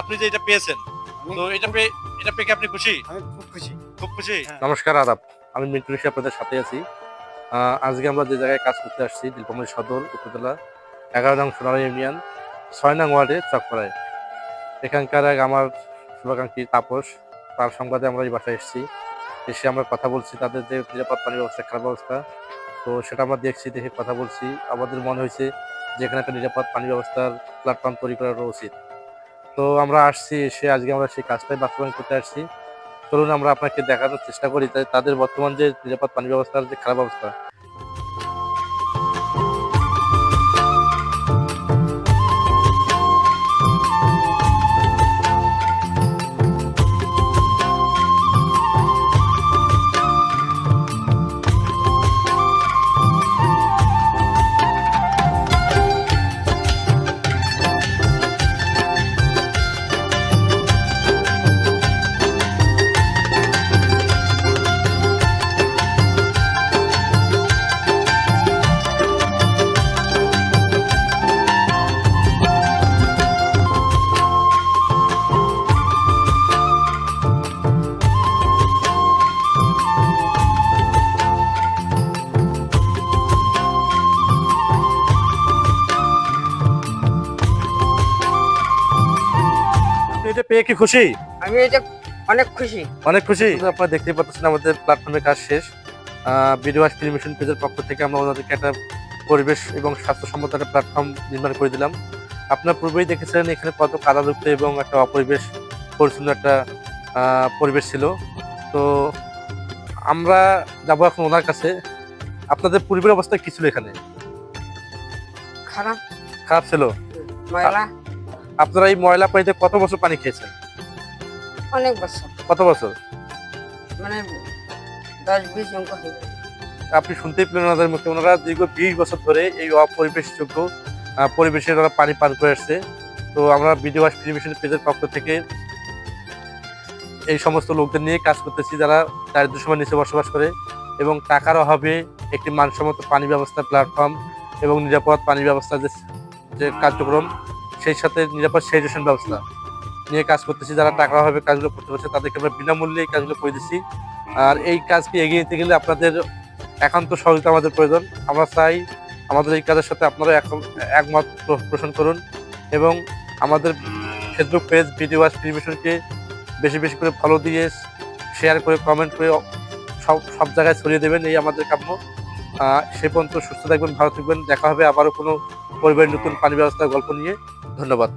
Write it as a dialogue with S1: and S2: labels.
S1: আপনি যে এটা পেয়েছেন, তো এটা পেয়ে কি আপনি খুশি?
S2: আমি খুব খুশি।
S1: খুব খুশি?
S2: হ্যাঁ।
S1: নমস্কার, আদাব। আমি মিন্টু ঋষি আপনাদের সাথে আছি। আজকে আমরা যে জায়গায় কাজ করতে আসছি, নীলফামারী সদর উপজেলা ১১ নং সোনালী ইউনিয়ন ৬ নং ওয়ার্ডে চকপাড়ায়। এখানকার এক আমার শুভাকাঙ্ক্ষী তাপস, তার সংবাদে আমরা এই বাসায় এসেছি। এসে আমরা কথা বলছি তাদের যে নিরাপদ পানি ব্যবস্থা, খারাপ ব্যবস্থা, তো সেটা আমরা দেখছি, দেখে কথা বলছি। আমাদের মনে হয়েছে যে এখানে একটা নিরাপদ পানি ব্যবস্থার প্ল্যাটফর্ম তৈরি করা উচিত। তো আমরা আসছি, এসে আজকে আমরা সেই কাজটাই বাস্তবায়ন করতে আসছি। চলুন আমরা আপনাকে দেখানোর চেষ্টা করি তাদের বর্তমান যে নিরাপদ পানি ব্যবস্থার যে খারাপ অবস্থা। আপনি এটা পেয়ে কি খুশি?
S3: আমি এটা অনেক খুশি।
S1: অনেক খুশি। আপনারা দেখতেই পাচ্ছেন আমাদের প্ল্যাটফর্মের কাজ শেষ। ভিডিও ফিল্মেশন পেজের পক্ষ থেকে আমরা ওনাদেরকে একটা পরিবেশ এবং স্বাস্থ্যসম্মত একটা প্ল্যাটফর্ম নির্মাণ করে দিলাম। আপনারা পূর্বেই দেখেছিলেন এখানে কত কাদাযুক্ত এবং একটা অপরিবেশ পরিচ্ছন্ন একটা পরিবেশ ছিল। তো আমরা যাবো এখন ওনার কাছে। আপনাদের পূর্বের অবস্থা কি ছিল এখানে?
S3: খারাপ,
S1: খারাপ ছিল।
S3: ময়লা,
S1: আপনারা এই ময়লা পানিতে কত বছর পানি খেয়েছেন?
S3: অনেক বছর,
S1: কত বছর?
S3: মানে 10-20 অঙ্ক হয়ে গেছে।
S1: আপনি শুনতেই পেলেন ওনাদের মুখে, ওনারা দীর্ঘ 20 বছর ধরে এই অপরিবেশযোগ্য পরিবেশে ওরা পানি পান করে আসছে। তো আমরা ভিডিও ফিল্মেশন পেজের পক্ষ থেকে এই সমস্ত লোকদের নিয়ে কাজ করতেছি যারা দারিদ্র সীমার নিচে বসবাস করে এবং টাকার অভাবে একটি মানসম্মত পানি ব্যবস্থা প্ল্যাটফর্ম এবং নিরাপদ পানি ব্যবস্থা যে কার্যক্রম, সেই সাথে নিরাপদ স্যানিটেশন ব্যবস্থা নিয়ে কাজ করতেছি। যারা টাকার অভাবে কাজগুলো করতে পারছে তাদেরকে আমরা বিনামূল্যে এই কাজগুলো করে দিচ্ছি। আর এই কাজকে এগিয়ে নিতে গেলে আপনাদের একান্ত সহযোগিতা আমাদের প্রয়োজন। আমরা চাই আমাদের এই কাজের সাথে আপনারা একমত পোষণ করুন এবং আমাদের ফেসবুক পেজ ভিডিও ফিল্মেশনকে বেশি বেশি করে ফলো দিয়ে, শেয়ার করে, কমেন্ট করে সব জায়গায় ছড়িয়ে দেবেন, এই আমাদের কাম্য। সে পর্যন্ত সুস্থ থাকবেন, ভালো থাকবেন। দেখা হবে আবারও কোনো পরিবারের নতুন পানি ব্যবস্থার গল্প নিয়ে। ধন্যবাদ।